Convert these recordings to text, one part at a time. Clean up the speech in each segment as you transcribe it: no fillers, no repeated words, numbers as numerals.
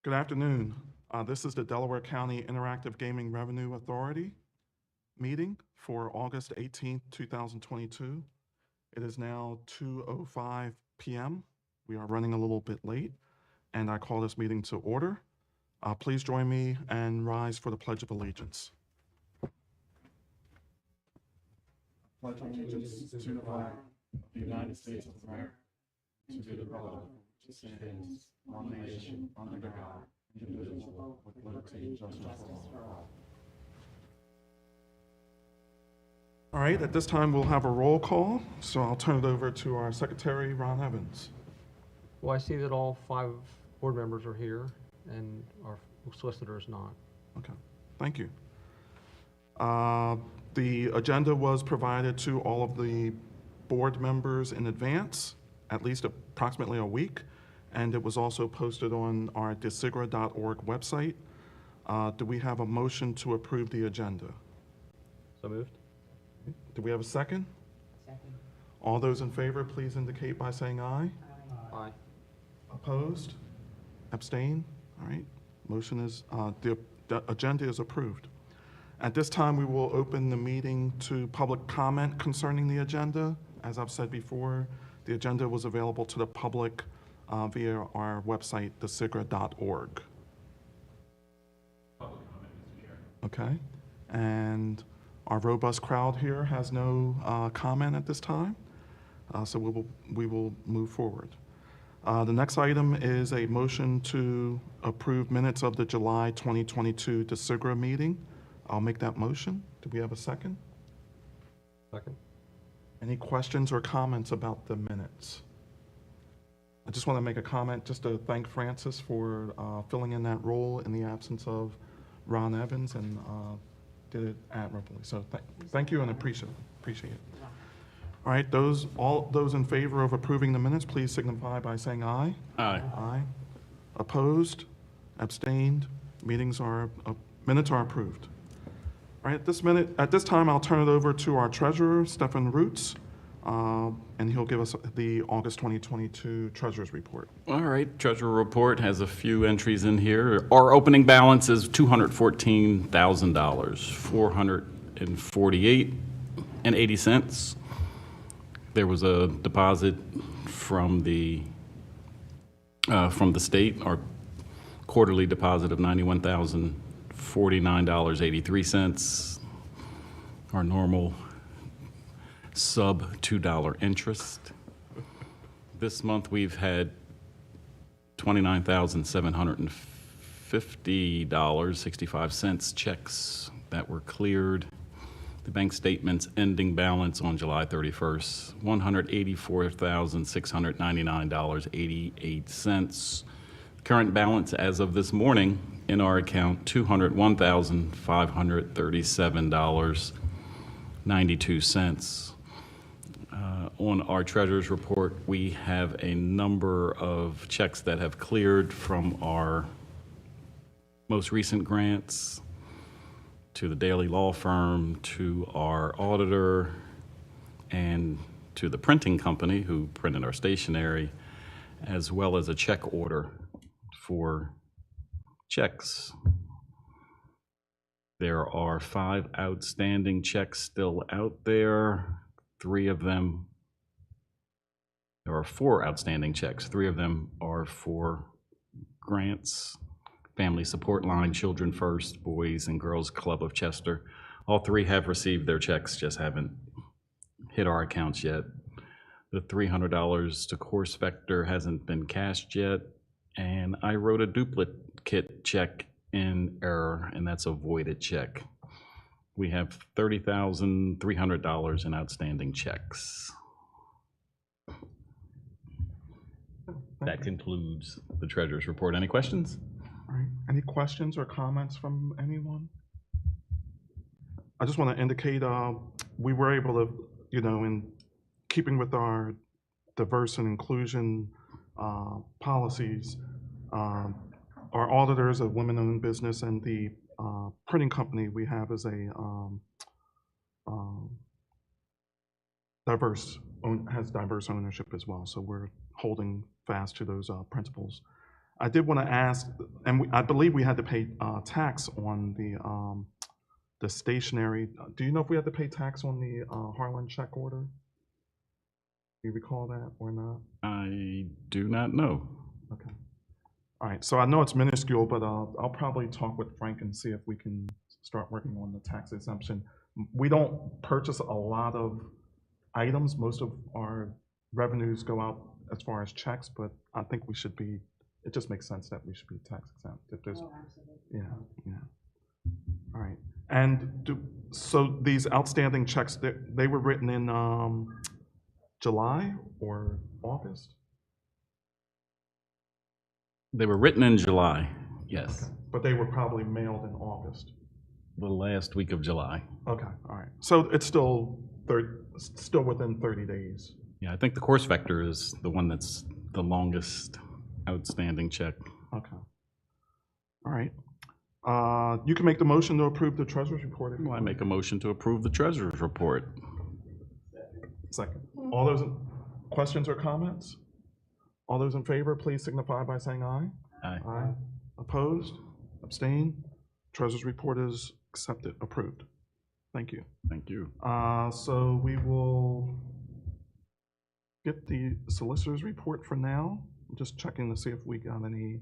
Good afternoon. This is the Delaware County Interactive Gaming Revenue Authority meeting for August 18th, 2022. It is now 2:05 p.m. We are running a little bit late, and I call this meeting to order. Please join me and rise for the Pledge of Allegiance. Pledge allegiance to the flag of the United States of America, and to the republic which stands one nation under God, indivisible, with liberty and justice for all. All right, at this time we'll have a roll call, so I'll turn it over to our secretary, Ron Evans. Well, I see that all 5 board members are here and our solicitor is not. Okay, thank you. The agenda was provided to all of the board members in advance, at least approximately a week, and it was also posted on our desigra.org website. Do we have a motion to approve the agenda? So moved? Do we have a second? Second. All those in favor, please indicate by saying aye. Aye. Opposed? Abstain? All right, motion is, the agenda is approved. At this time, we will open the meeting to public comment concerning the agenda. As I've said before, the agenda was available to the public via our website, thesigra.org. Public comment, Mr. Chair. Okay, and our robust crowd here has no comment at this time, so we will move forward. The next item is a motion to approve minutes of the July 2022 DeSigra meeting. I'll make that motion. Do we have a second? Second? Any questions or comments about the minutes? I just want to make a comment just to thank Francis for filling in that role in the absence of Ron Evans, and did it admirably. So thank you and appreciate it. All right, all those in favor of approving the minutes, please signify by saying aye. Aye. Aye. Opposed? Abstained? Minutes are approved. All right, at this time, I'll turn it over to our treasurer, Stefan Roots, and he'll give us the August 2022 treasurer's report. All right, treasurer report has a few entries in here. Our opening balance is $214,000, $448.80. There was a deposit from the state, our quarterly deposit of $91,049.83. Our normal sub $2 interest. This month we've had $29,750.65 checks that were cleared. The bank statement's ending balance on July 31st, $184,699.88. Current balance as of this morning in our account, $201,537.92. On our treasurer's report, we have a number of checks that have cleared from our most recent grants, to the Daily Law Firm, to our auditor, and to the printing company who printed our stationery, as well as a check order for checks. There are 5 outstanding checks still out there. There are 4 outstanding checks. 3 of them are for grants: Family Support Line, Children First, Boys and Girls Club of Chester. All 3 have received their checks, just haven't hit our accounts yet. The $300 to Course Vector hasn't been cashed yet, and I wrote a duplicate check in error, and that's a voided check. We have $30,300 in outstanding checks. That concludes the treasurer's report. Any questions? All right, any questions or comments from anyone? I just want to indicate we were able to, in keeping with our diverse and inclusion policies, our auditors of women-owned business and the printing company we have is a diverse has diverse ownership as well, so we're holding fast to those principles. I did want to ask, and I believe we had to pay tax on the stationery. Do you know if we had to pay tax on the Harlan check order? Do you recall that or not? I do not know. Okay. All right, so I know it's minuscule, but I'll probably talk with Frank and see if we can start working on the tax exemption. We don't purchase a lot of items. Most of our revenues go out as far as checks, but I think we should be, it just makes sense that we should be tax exempt. If there's, yeah, yeah. All right. And so these outstanding checks, they were written in July or August? They were written in July, yes, Okay. But they were probably mailed in August. the last week of July. Okay, all right. So it's still still within 30 days. Yeah, I think the course vector is the one that's the longest outstanding check. Okay. All right. You can make the motion to approve the treasurer's report. If you Well, I want. make a motion to approve the treasurer's report. Second. All those questions or comments? All those in favor, please signify by saying aye. Aye. Aye. Opposed? Abstain? Treasurer's report is accepted, approved. Thank you. Thank you. So we will get the solicitor's report for now. I'm just checking to see if we got any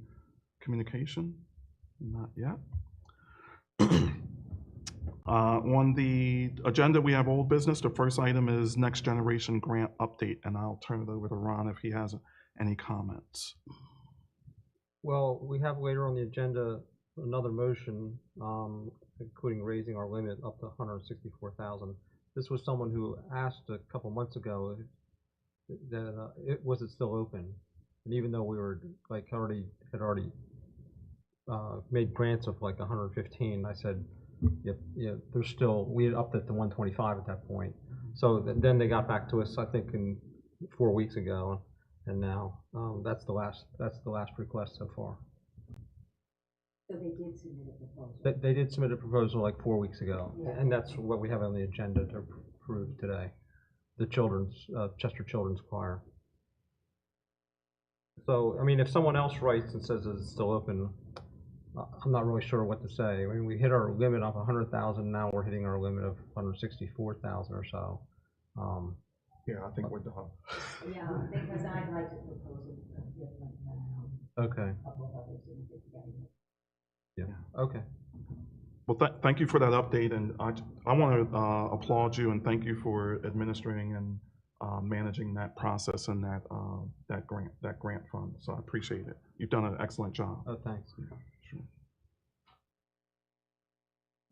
communication. Not yet. On the agenda, we have old business. The first item is next generation grant update, and I'll turn it over to Ron if he has any comments. Well, we have later on the agenda another motion, including raising our limit up to 164,000. This was someone who asked a couple months ago that was it still open, and even though we were like had already made grants of like 115, I said, yep, yeah, there's still, we had upped it to 125 at that point. So then they got back to us, I think, in 4 weeks ago, and now that's the last request so far. So they did submit a proposal? They did submit a proposal like 4 weeks ago, Yeah. and that's what we have on the agenda to approve today. The Chester Children's Choir. So, I mean, if someone else writes and says it's still open, I'm not really sure what to say. I mean, we hit our limit of 100,000, now we're hitting our limit of 164,000 or so. Yeah, I think we're done. Yeah, because I'd like to propose a different Okay, a couple of others in the together. yeah, okay. Well, thank you for that update, and I want to applaud you and thank you for administering and managing that process and that grant fund. So I appreciate it. You've done an excellent job. Oh, thanks. Yeah, sure.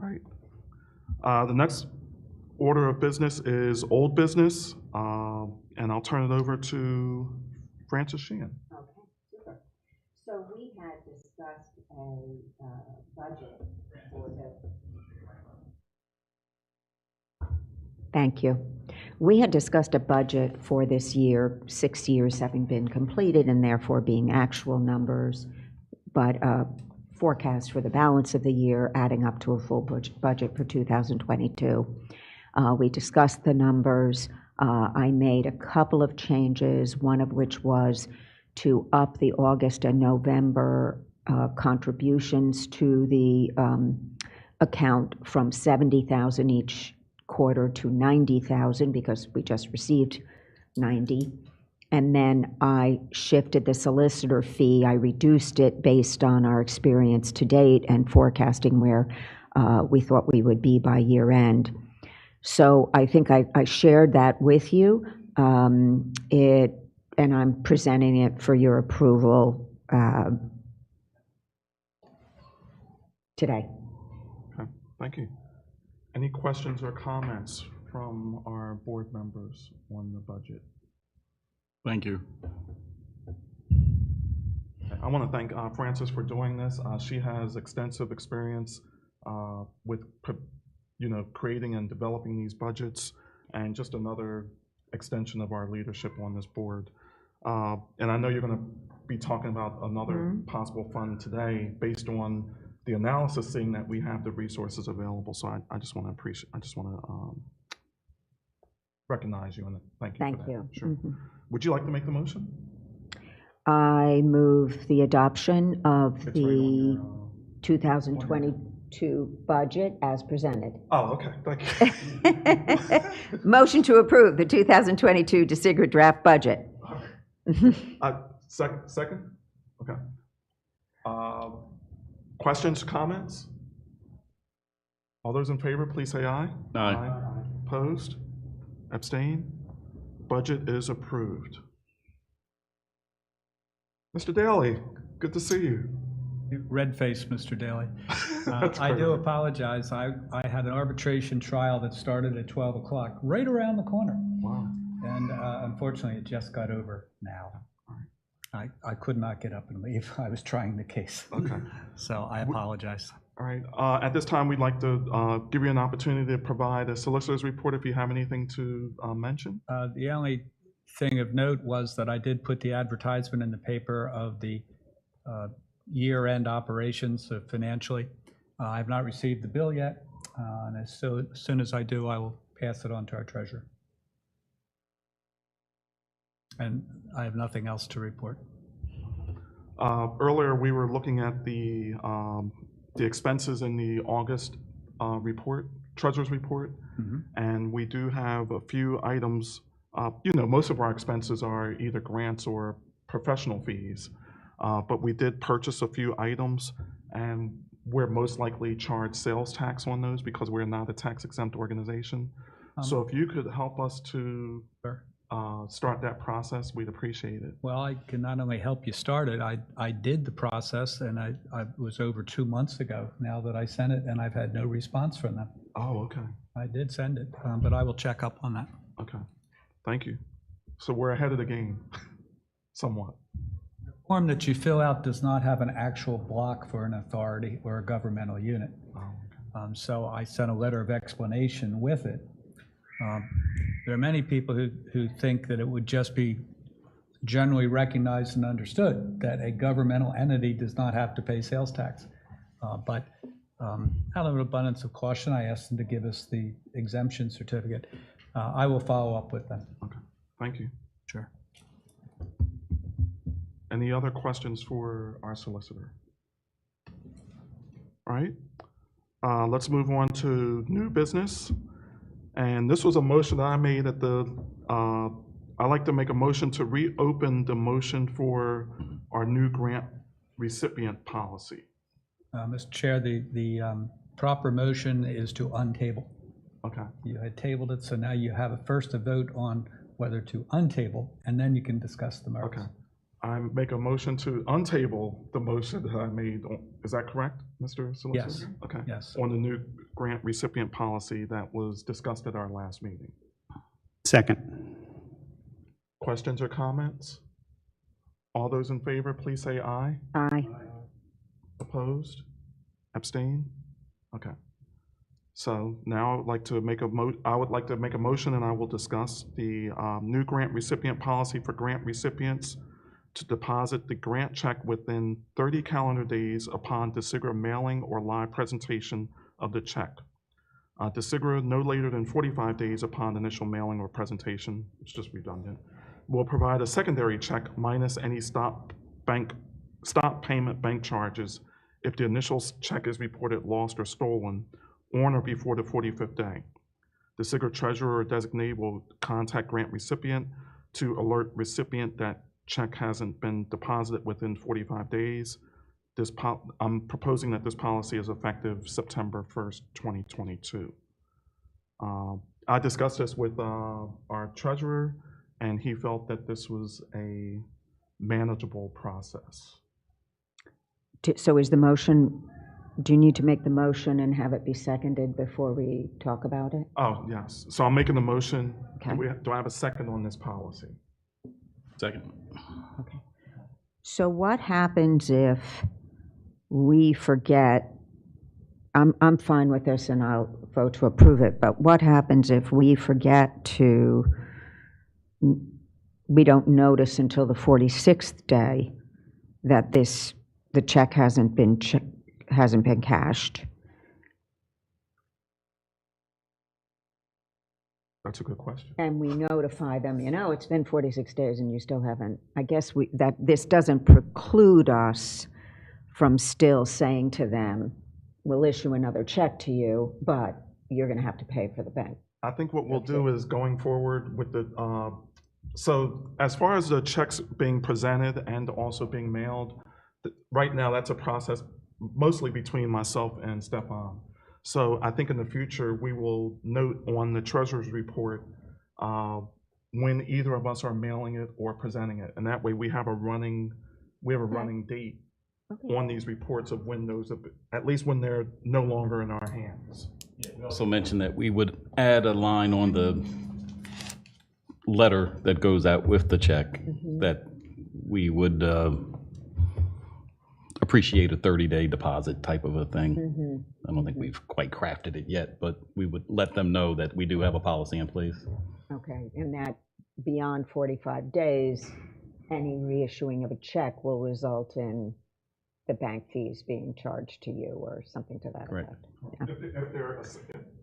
All right. The next order of business is old business, and I'll turn it over to Francis Sheehan. Okay, super. So we had discussed a budget for the. Thank you. We had discussed a budget for this year, 6 years having been completed and therefore being actual numbers, but forecast for the balance of the year adding up to a full budget for 2022. We discussed the numbers. I made a couple of changes, one of which was to up the August and November contributions to the account from 70,000 each quarter to 90,000 because we just received 90. And then I shifted the solicitor fee. I reduced it based on our experience to date and forecasting where we thought we would be by year end. So I think I shared that with you, and I'm presenting it for your approval today. Okay, thank you. Any questions or comments from our board members on the budget? Thank you. I want to thank Frances for doing this. She has extensive experience with creating and developing these budgets, and just another extension of our leadership on this board. And I know you're going to be talking about another possible fund today based on the analysis, seeing that we have the resources available. So I just want to recognize you and thank you for Thank that. you. Sure. Mhm. Would you like to make the motion? I move the adoption of It's right the on your, 2022 budget as presented. Oh, okay, thank you. Motion to approve the 2022 DeSigra draft budget. Second? Okay. Questions, comments? All those in favor, please say aye. Aye. Opposed? Abstain? Budget is approved. Mr. Daly, good to see you. Red face, Mr. Daly. That's I great. do apologize. I had an arbitration trial that started at 12 o'clock, right around the corner. Wow. And unfortunately, it just got over now. I could not get up and leave. I was trying the case. Okay. So I apologize. All right. At this time, we'd like to give you an opportunity to provide a solicitor's report if you have anything to mention. The only thing of note was that I did put the advertisement in the paper of the year-end operations financially. I have not received the bill yet, and as soon as I do, I will pass it on to our treasurer. And I have nothing else to report. Earlier, we were looking at the expenses in the August report, treasurer's report, and we do have a few items. Most of our expenses are either grants or professional fees, but we did purchase a few items, and we're most likely charged sales tax on those because we're not a tax-exempt organization. So if you could help us to Sure. Start that process, we'd appreciate it. Well, I can not only help you start it, I did the process, and I was over 2 months ago now that I sent it, and I've had no response from them. Oh, okay. I did send it, but I will check up on that. Okay. Thank you. So we're ahead of the game, somewhat. The form that you fill out does not have an actual block for an authority or a governmental unit. Oh, okay. So I sent a letter of explanation with it. There are many people who think that it would just be generally recognized and understood that a governmental entity does not have to pay sales tax. But out of an abundance of caution, I asked them to give us the exemption certificate. I will follow up with them. Okay. Thank you. Sure. Any other questions for our solicitor? All right. Let's move on to new business. And this was a motion that I made at I'd like to make a motion to reopen the motion for our new grant recipient policy. Mr. Chair, the proper motion is to untable. Okay. You had tabled it, so now you have first a vote on whether to untable, and then you can discuss the merits. Okay. I make a motion to untable the motion that I made. Is that correct, Mr. Solicitor? Yes. Okay. Yes. On the new grant recipient policy that was discussed at our last meeting. Second. Questions or comments? All those in favor, please say aye. Aye. Opposed? Abstain? Okay. So now I would like to make a motion, and I will discuss the new grant recipient policy for grant recipients to deposit the grant check within 30 calendar days upon DeSigra mailing or live presentation of the check. DeSigra no later than 45 days upon initial mailing or presentation, it's just redundant, will provide a secondary check minus any stop payment bank charges if the initial check is reported lost or stolen on or before the 45th day. The DeSigra treasurer or designee will contact grant recipient to alert recipient that check hasn't been deposited within 45 days. I'm proposing that this policy is effective September 1st, 2022. I discussed this with our treasurer, and he felt that this was a manageable process. So is the motion, do you need to make the motion and have it be seconded before we talk about it? Oh, yes. So I'm making the motion. Okay. Do I have a second on this policy? Second. Okay. So what happens if we forget, I'm fine with this and I'll vote to approve it, but what happens if we forget we don't notice until the 46th day that the check hasn't been cashed? That's a good question. and we notify them, it's been 46 days and you still haven't, I guess that this doesn't preclude us from still saying to them, we'll issue another check to you, but you're going to have to pay for the bank. I think what we'll do is going forward with the, so as far as the checks being presented and also being mailed, right now, that's a process mostly between myself and Stefan. So I think in the future, we will note on the treasurer's report when either of us are mailing it or presenting it. And that way we have a running date on these reports of when those, at least when they're no longer in our hands. We also mentioned that we would add a line on the letter that goes out with the check that we would appreciate a 30-day deposit type of a thing. I don't think we've quite crafted it yet, but we would let them know that we do have a policy in place. Okay, and that beyond 45 days, any reissuing of a check will result in the bank fees being charged to you or something to that Right. effect.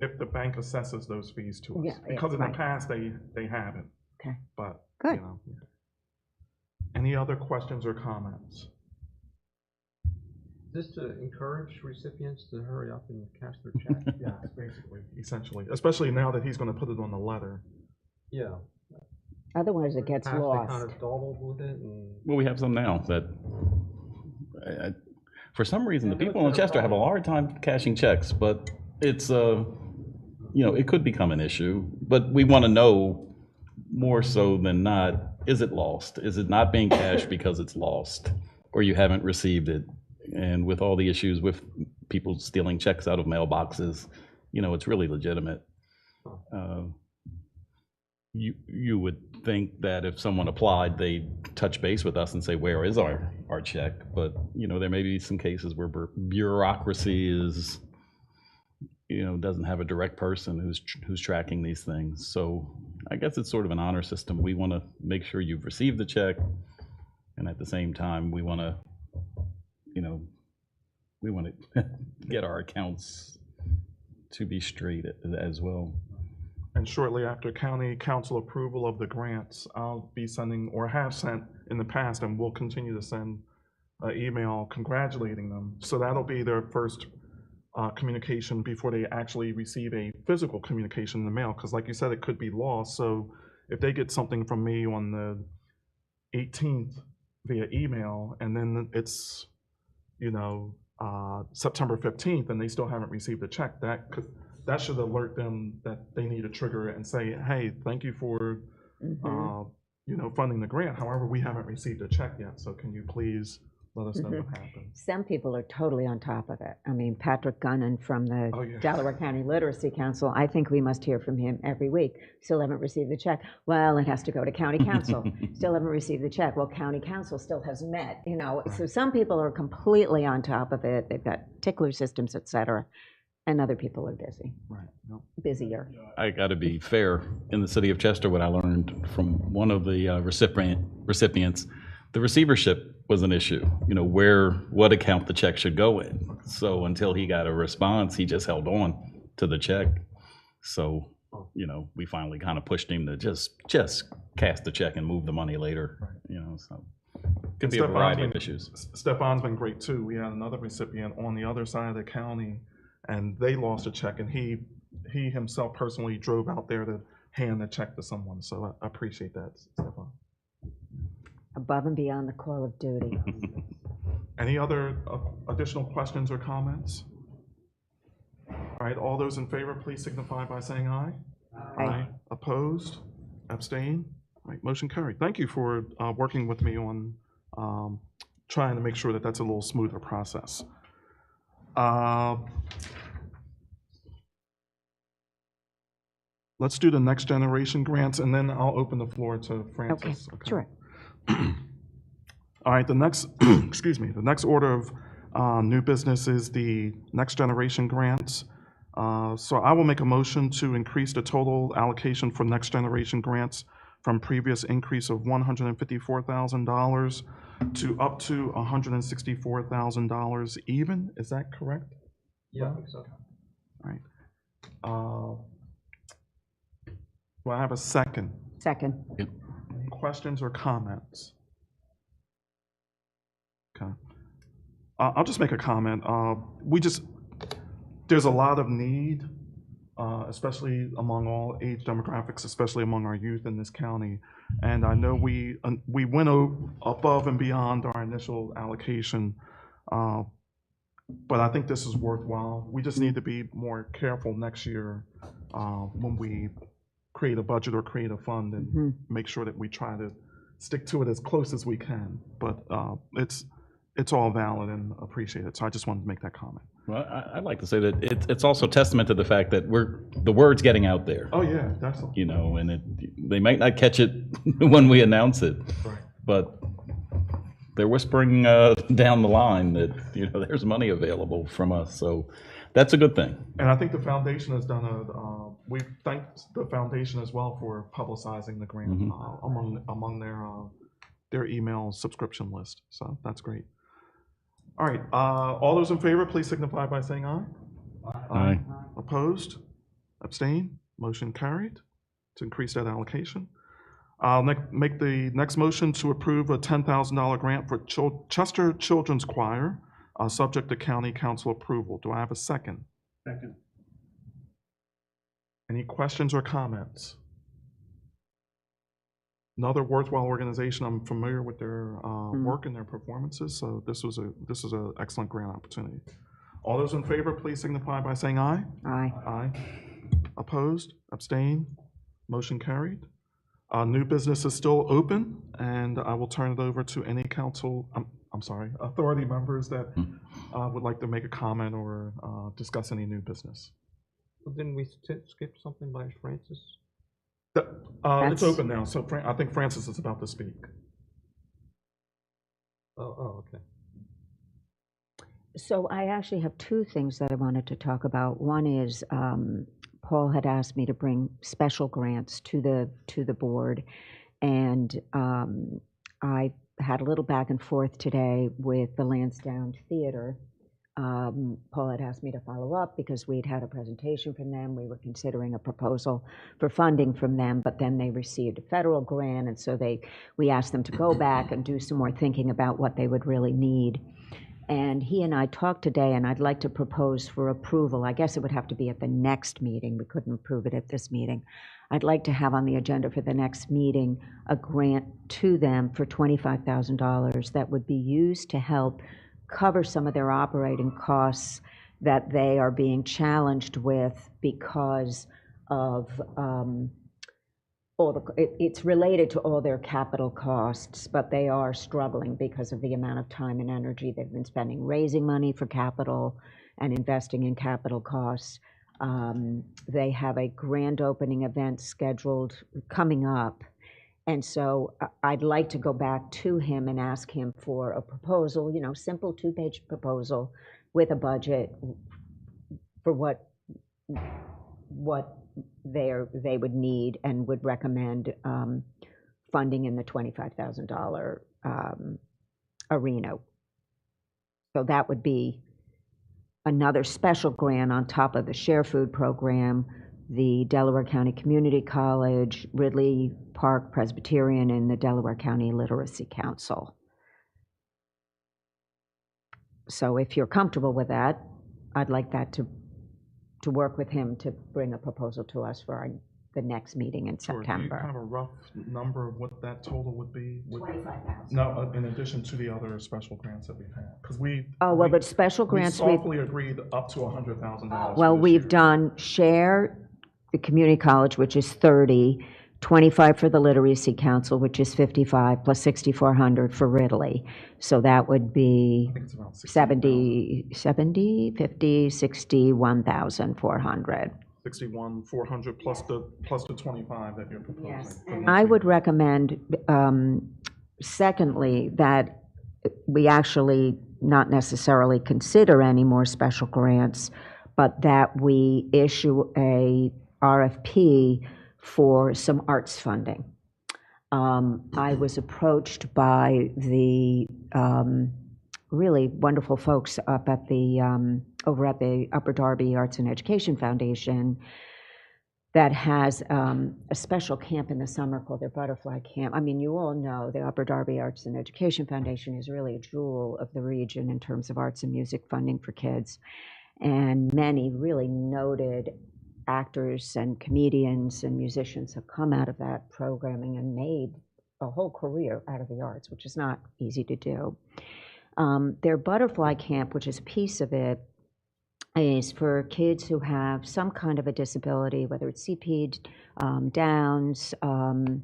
If the bank assesses those fees to us. Yeah, Because in the right. past, they haven't. Okay. But, Good. you know. Any other questions or comments? Is this to encourage recipients to hurry up and cash their check? Yeah, basically, essentially, especially now that he's gonna put it on the letter. Yeah. Otherwise, it gets Past, they lost. kind of dawdled with it and. Well, we have some now that, for some reason, the Yeah, people in those are Chester have a hard time cashing checks, but it's, it could become an issue. But we want to know more so than not, is it lost? Is it not being cashed because it's lost or you haven't received it? And with all the issues with people stealing checks out of mailboxes, it's really legitimate. You would think that if someone applied, they'd touch base with us and say, where is our check? But, there may be some cases where bureaucracy is, doesn't have a direct person who's tracking these things. So I guess it's sort of an honor system. We want to make sure you've received the check. And at the same time, we want to, get our accounts to be straight as well. And shortly after county council approval of the grants, I'll be sending, or have sent in the past, and will continue to send an email congratulating them. So that'll be their first communication before they actually receive a physical communication in the mail. Because like you said, it could be lost. So if they get something from me on the 18th via email, and then it's, September 15th, and they still haven't received a check, that should alert them that they need to trigger it and say, hey, thank you for, funding the grant. However, we haven't received a check yet, so can you please let us know what happened? Some people are totally on top of it. I mean, Patrick Gunnan from the Oh, yeah. Delaware County Literacy Council, I think we must hear from him every week. Still haven't received the check. Well, it has to go to county council. Still haven't received the check. Well, county council still hasn't met, So some people are completely on top of it. They've got tickler systems, et cetera. And other people are busy, Right. No. busier. I got to be fair. In the city of Chester, what I learned from one of the recipients, the receivership was an issue. What account the check should go in. So until he got a response, he just held on to the check. So, we finally kind of pushed him to just cast the check and move the money later. So could be a variety of issues. Stefan's been great too. We had another recipient on the other side of the county, and they lost a check, and he himself personally drove out there to hand the check to someone. So I appreciate that, Stefan. Above and beyond the call of duty. Any other additional questions or comments? All right, all those in favor, please signify by saying aye. Aye. Opposed? Abstain? All right, motion carried. Thank you for working with me on trying to make sure that that's a little smoother process. Let's do the next generation grants, and then I'll open the floor to Okay, Francis. sure. All right, the next, the next order of new business is the next generation grants. So I will make a motion to increase the total allocation for next generation grants from previous increase of $154,000 to up to $164,000 even. Is that correct? Yeah, I think so. All right. Do I have a second? Second. Any questions or comments? Okay. I'll just make a comment. There's a lot of need, especially among all age demographics, especially among our youth in this county. And I know we went above and beyond our initial allocation, but I think this is worthwhile. We just need to be more careful next year when we create a budget or create a fund and make sure that we try to stick to it as close as we can. But it's all valid and appreciated. So I just wanted to make that comment. Well, I'd like to say that it's also testament to the fact that the word's getting out there, Oh, yeah, definitely. you know, and they might not catch it when we announce it, Right. but they're whispering down the line that, you know, there's money available from us. So that's a good thing. And I think the foundation has done we thank the foundation as well for publicizing the grant among their email subscription list. So that's great. All right, all those in favor, please signify by saying aye. Aye. Opposed? Abstain? Motion carried to increase that allocation. I'll make the next motion to approve a $10,000 grant for Chester Children's Choir, subject to county council approval. Do I have a second? Second. Any questions or comments? Another worthwhile organization. I'm familiar with their work and their performances, so this is an excellent grant opportunity. All those in favor, please signify by saying aye. Aye. Aye. Opposed? Abstain? Motion carried. New business is still open, and I will turn it over to any authority members that would like to make a comment or discuss any new business. Well, didn't we skip something by Francis? It's open now, so I think Francis is about to speak. Oh, okay. So I actually have two things that I wanted to talk about. One is Paul had asked me to bring special grants to the board, and I had a little back and forth today with the Lansdowne Theater. Paul had asked me to follow up because we'd had a presentation from them. We were considering a proposal for funding from them, but then they received a federal grant, and so we asked them to go back and do some more thinking about what they would really need. And he and I talked today, and I'd like to propose for approval. I guess it would have to be at the next meeting. We couldn't approve it at this meeting. I'd like to have on the agenda for the next meeting a grant to them for $25,000 that would be used to help cover some of their operating costs that they are being challenged with because of it's related to all their capital costs, but they are struggling because of the amount of time and energy they've been spending raising money for capital and investing in capital costs. They have a grand opening event scheduled coming up. And so I'd like to go back to him and ask him for a proposal, simple 2-page proposal with a budget for what they would need and would recommend funding in the $25,000 arena. So that would be another special grant on top of the Share Food program, the Delaware County Community College, Ridley Park Presbyterian, and the Delaware County Literacy Council. So if you're comfortable with that, I'd like that to work with him to bring a proposal to us for the next meeting in Sure. September. Do you have a rough number of what that total would be? 25,000. No, in addition to the other special grants that we've had, because But special grants, we softly agreed up to $100,000. well, for this we've year. done Share, the community college, which is 30, 25 for the Literacy Council, which is 55, plus 6,400 for Ridley. So that would be I think it's about 60,000. 61,400. 61,400 plus the 25 that you're proposing. Yes, for and next I year. would recommend, secondly, that we actually not necessarily consider any more special grants, but that we issue a RFP for some arts funding. I was approached by the really wonderful folks up at over at the Upper Darby Arts and Education Foundation, that has a special camp in the summer called their Butterfly Camp. I mean, you all know the Upper Darby Arts and Education Foundation is really a jewel of the region in terms of arts and music funding for kids. And many really noted actors and comedians and musicians have come out of that programming and made a whole career out of the arts, which is not easy to do. Their Butterfly Camp, which is a piece of it, is for kids who have some kind of a disability, whether it's CP, Downs, some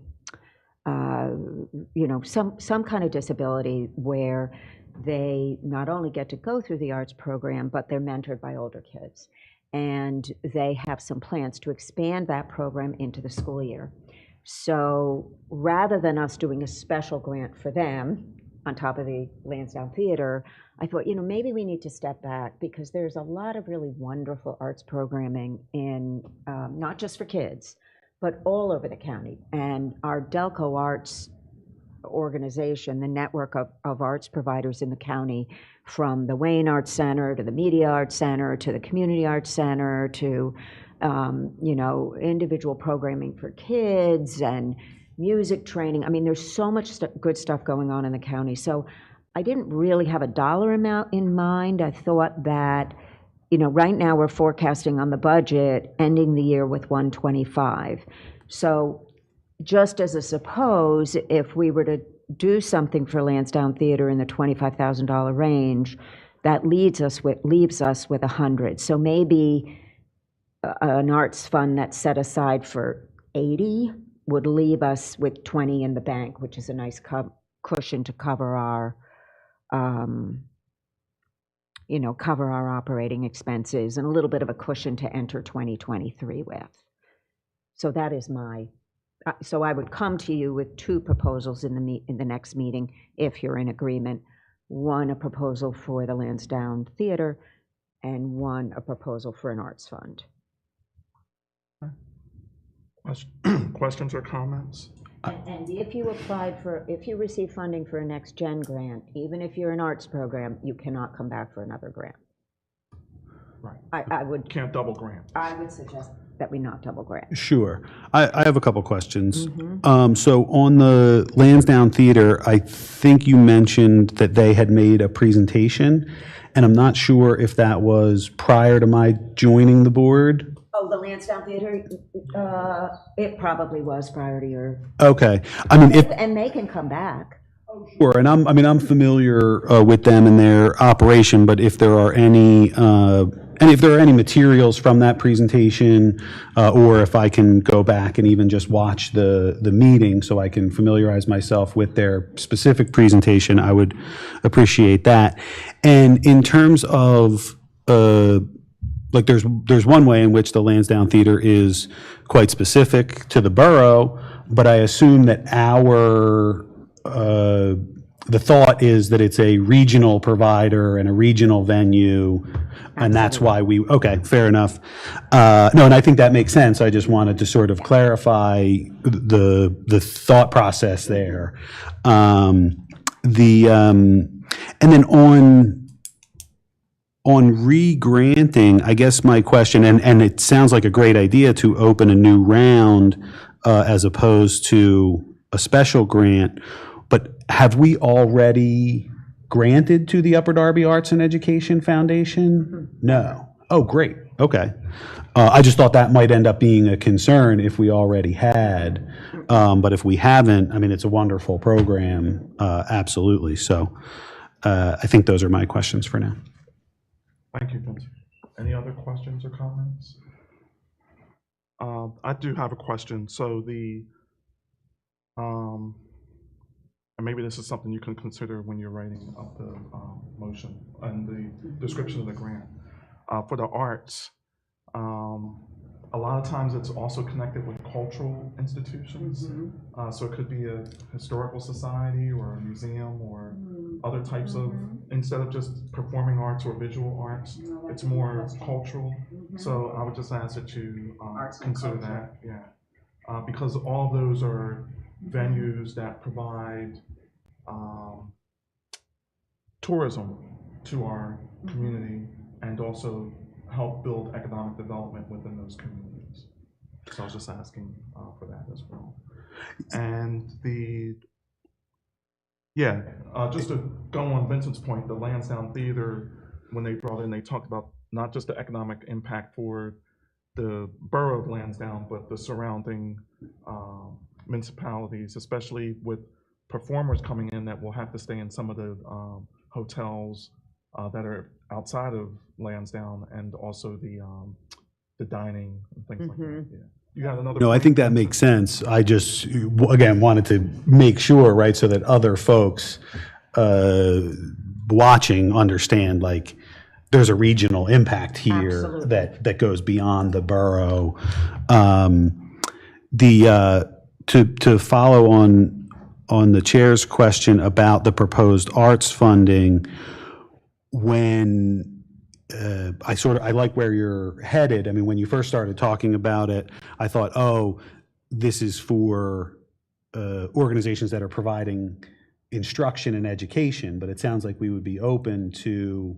kind of disability where they not only get to go through the arts program, but they're mentored by older kids. And they have some plans to expand that program into the school year. So rather than us doing a special grant for them on top of the Lansdowne Theater, I thought, maybe we need to step back because there's a lot of really wonderful arts programming in, not just for kids, but all over the county. And our Delco Arts organization, the network of arts providers in the county, from the Wayne Arts Center to the Media Arts Center to the Community Arts Center to, individual programming for kids and music training. I mean, there's so much good stuff going on in the county. So I didn't really have a dollar amount in mind. I thought that, right now we're forecasting on the budget ending the year with 125. So just as a suppose, if we were to do something for Lansdowne Theater in the $25,000 range, that leaves us with 100. So maybe an arts fund that's set aside for 80 would leave us with 20 in the bank, which is a nice cushion to cover our cover our operating expenses and a little bit of a cushion to enter 2023 with. So that is so I would come to you with two proposals in the next meeting, if you're in agreement. One, a proposal for the Lansdowne Theater, and one, a proposal for an arts fund. Questions or comments? And if you receive funding for a Next Gen grant, even if you're an arts program, you cannot come back for another grant. Right. I would suggest that we not double grant. Sure. I have a couple questions. So on the Lansdowne Theater, I think you mentioned that they had made a presentation, and I'm not sure if that was prior to my joining the board. Oh, the Lansdowne Theater, it probably was prior to your. Okay. I mean, And they can come back. Sure, and I'm familiar with them and their operation, but if there are any materials from that presentation, or if I can go back and even just watch the meeting so I can familiarize myself with their specific presentation, I would appreciate that. And in terms of there's one way in which the Lansdowne Theater is quite specific to the borough, but I assume that the thought is that it's a regional provider and a regional venue, and that's why okay, fair enough. No, and I think that makes sense. I just wanted to sort of clarify the thought process there. And then on re-granting, I guess my question, and it sounds like a great idea to open a new round as opposed to a special grant, but have we already granted to the Upper Darby Arts and Education Foundation? No. Oh, great. Okay. I just thought that might end up being a concern if we already had. But if we haven't, I mean, it's a wonderful program. Absolutely. So I think those are my questions for now. Thank you, Vince. Any other questions or comments? I do have a question. So and maybe this is something you can consider when you're writing up the motion and the description of the grant. For the arts, a lot of times it's also connected with cultural institutions. So it could be a historical society or a museum or other types of, instead of just performing arts or visual arts, it's more cultural. So I would just ask that you consider that, because all those are venues that provide tourism to our community and also help build economic development within those communities. So I was just asking for that as well. And just to go on Vincent's point, the Lansdowne Theater, when they brought in, they talked about not just the economic impact for the borough of Lansdowne, but the surrounding municipalities, especially with performers coming in that will have to stay in some of the hotels that are outside of Lansdowne, and also the dining and things like that. Yeah. You got another? No, I point, think that Vincent? makes sense. I just, again, wanted to make sure, right, so that other folks watching understand, like, there's a regional impact here Absolutely. that goes beyond the borough. To follow on the chair's question about the proposed arts funding, when I like where you're headed. I mean, when you first started talking about it, I thought, oh, this is for organizations that are providing instruction and education, but it sounds like we would be open to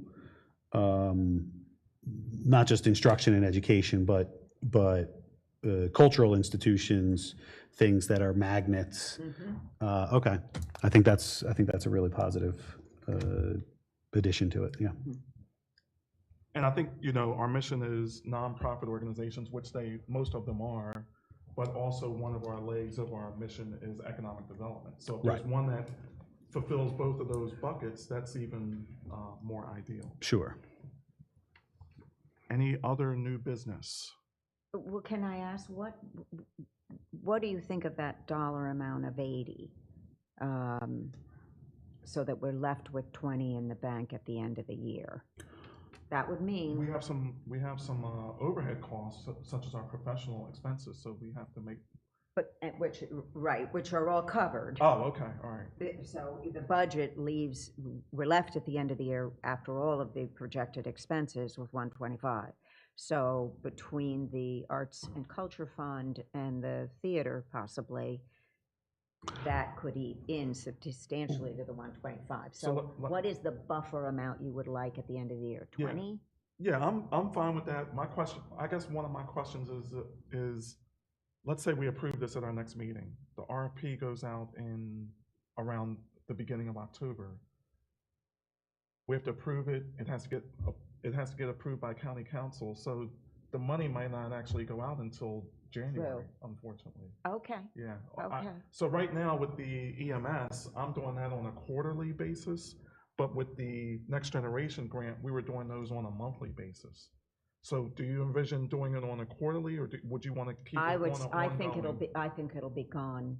not just instruction and education, but cultural institutions, things that are magnets. Okay, I think that's a really positive addition to it. Yeah. And I think, our mission is nonprofit organizations, which most of them are, but also one of our legs of our mission is economic development. So if there's Right. one that fulfills both of those buckets, that's even more ideal. Sure. Any other new business? Well, can I ask, what do you think of that dollar amount of 80? So that we're left with 20 in the bank at the end of the year? That would We mean, have some overhead costs, such as our professional expenses, so we have to make, which are all covered. oh, okay, all right. So the budget leaves, we're left at the end of the year, after all of the projected expenses, with 125. So between the Arts and Culture Fund and the theater, possibly, that could eat in substantially to the 125. So So what is the buffer amount you would like at the end of the year? 20? Yeah, I'm fine with that. My question, I guess one of my questions is, let's say we approve this at our next meeting. The RFP goes out in around the beginning of October. We have to approve it. It has to get approved by county council. So the money might not actually go out until January, unfortunately. Okay, Yeah. okay. So right now with the EMS, I'm doing that on a quarterly basis, but with the Next Generation grant, we were doing those on a monthly basis. So do you envision doing it on a quarterly, or would you want to keep it on an ongoing? I think it'll be gone,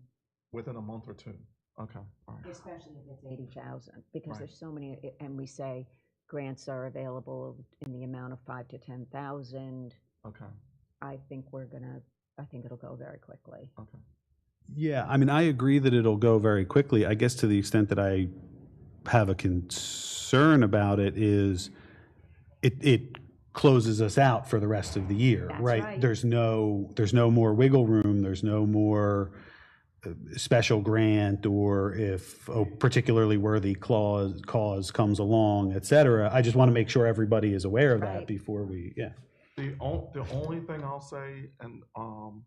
Within a month or two? Okay, all right. especially if it's 80,000, because Right. there's so many, and we say grants are available in the amount of 5 to 10,000. Okay, I think it'll go very quickly. okay. Yeah, I mean, I agree that it'll go very quickly. I guess to the extent that I have a concern about it is it closes us out for the rest of the year, That's right? right. There's no more wiggle room, there's no more special grant, or if a particularly worthy cause comes along, et cetera. I just want to make sure everybody is aware of that Right. before we, yeah. The only thing I'll say, and I'm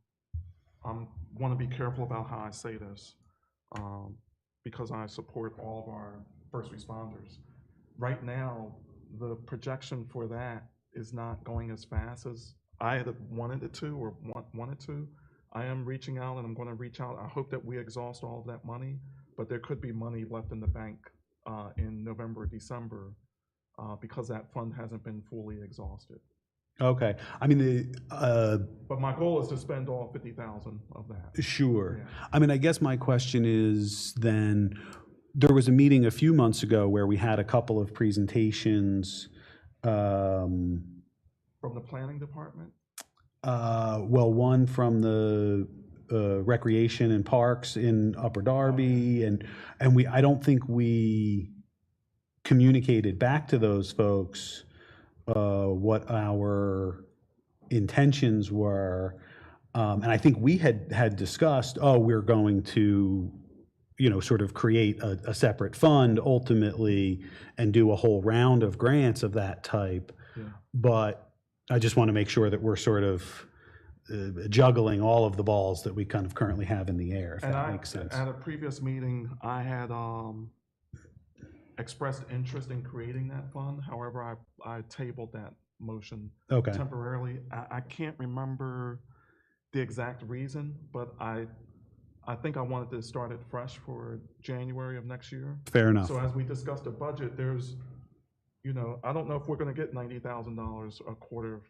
want to be careful about how I say this, because I support all of our first responders. Right now, the projection for that is not going as fast as I had wanted it to, or wanted to. I am reaching out, and I'm going to reach out. I hope that we exhaust all of that money, but there could be money left in the bank in November, December, because that fund hasn't been fully exhausted. Okay, I mean, But my goal is to spend all 50,000 of that. sure. Yeah. I mean, I guess my question is then, there was a meeting a few months ago where we had a couple of presentations. From the planning department? Well, one from the Recreation and Parks in Upper Darby, and I don't think we communicated back to those folks what our intentions were. And I think we had discussed, we're going to, sort of create a separate fund ultimately and do a whole round of grants of that type. Yeah. But I just want to make sure that we're sort of juggling all of the balls that we kind of currently have in the air, if And that makes sense. at a previous meeting, I had expressed interest in creating that fund. However, I tabled that motion Okay. temporarily. I can't remember the exact reason, but I think I wanted to start it fresh for January of next year. Fair enough. So as we discussed the budget, there's, I don't know if we're gonna get $90,000 a quarter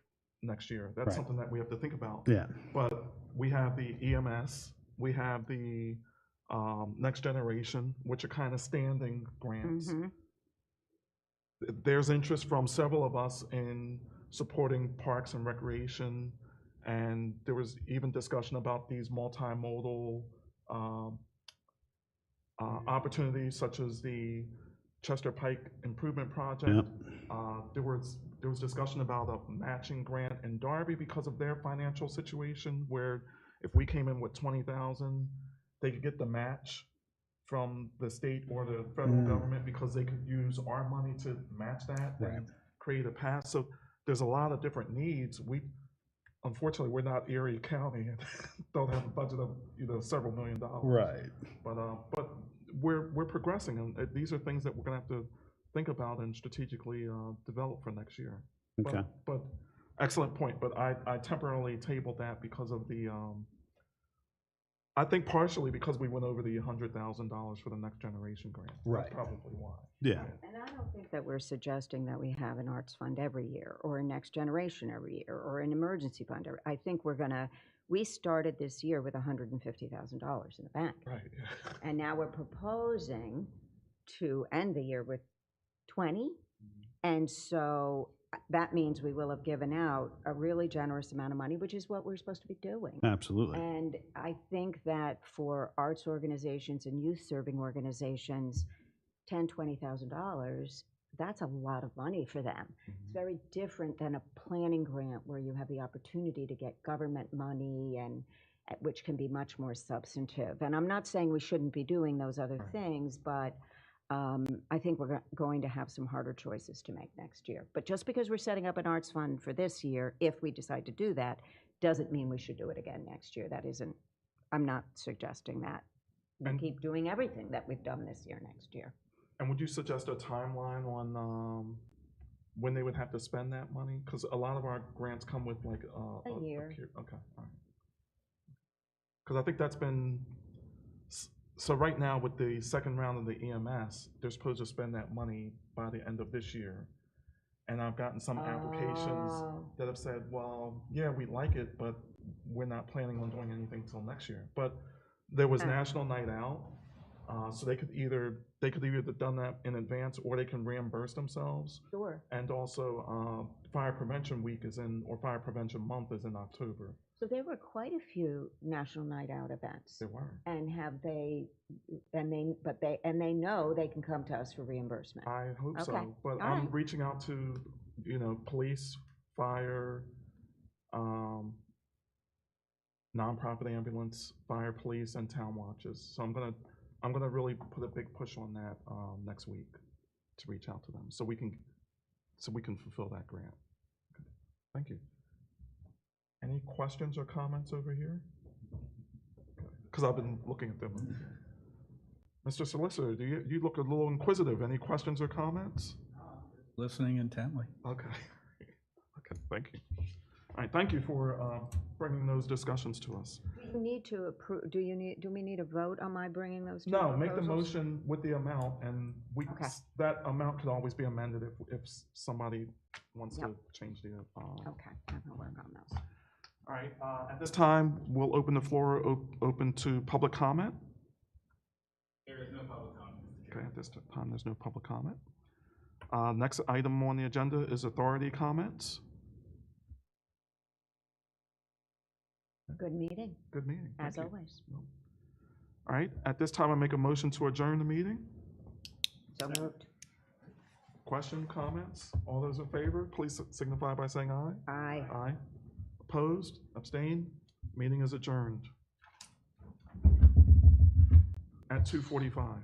next year. That's Right. something that we have to think about. Yeah. But we have the EMS, we have the Next Generation, which are kind of standing grants. There's interest from several of us in supporting parks and recreation, and there was even discussion about these multimodal opportunities such as the Chester Pike Improvement Project. Yep. There was discussion about a matching grant in Darby because of their financial situation, where if we came in with 20,000, they could get the match from the state or the federal government because they could use our money to match that and create a path. So there's a lot of different needs. Unfortunately, we're not Erie County and don't have a budget of several $1 million. Right. But we're progressing, and these are things that we're going to have to think about and strategically develop for next year. Okay. But excellent point. But I temporarily tabled that because of the. I think partially because we went over the $100,000 for the Next Generation grant. Right. That's probably why. Yeah. And I don't think that we're suggesting that we have an arts fund every year, or a next generation every year, or an emergency fund. I think we started this year with $150,000 in the bank. Right. Yeah. And now we're proposing to end the year with 20. And so that means we will have given out a really generous amount of money, which is what we're supposed to be doing. Absolutely. And I think that for arts organizations and youth serving organizations, $10,000, $20,000, that's a lot of money for them. It's very different than a planning grant where you have the opportunity to get government money, and which can be much more substantive. And I'm not saying we shouldn't be doing those other things, but I think we're going to have some harder choices to make next year. But just because we're setting up an arts fund for this year, if we decide to do that, doesn't mean we should do it again next year. I'm not suggesting that. We'll keep doing everything that we've done this year next year. And would you suggest a timeline on when they would have to spend that money? Because a lot of our grants come with like A year. Okay, all right. Because I think that's been. So right now with the second round of the EMS, they're supposed to spend that money by the end of this year. And I've gotten some applications that have said, well, yeah, we like it, but we're not planning on doing anything till next year. But there was National Night Out, so they could either have done that in advance or they can reimburse themselves. Sure. And also Fire Prevention Week or Fire Prevention Month is in October. So there were quite a few National Night Out events. There were. And they know they can come to us for reimbursement. I hope Okay. so, but All I'm right. reaching out to, police, fire, nonprofit ambulance, fire, police, and town watches. So I'm gonna really put a big push on that next week to reach out to them so we can fulfill that grant. Okay. Thank you. Any questions or comments over here? Because I've been looking at them. Mr. Solicitor, you look a little inquisitive. Any questions or comments? Listening intently. Okay. Okay, thank you. All right, thank you for bringing those discussions to us. Do you need to approve, do we need a vote on my bringing those two No, make the proposals? motion with the amount, and Okay. that amount could always be amended if somebody wants to change the. Okay, I'm gonna work on those. All right, at this time, we'll open the floor open to public comment. There is no public comment. Okay, at this time, there's no public comment. Next item on the agenda is authority comments. Good meeting, Good meeting. as Thank you. always. All right, at this time, I make a motion to adjourn the meeting. So moved. Question, comments? All those in favor, please signify by saying aye. Aye. Aye. Opposed? Abstained? Meeting is adjourned at 2:45.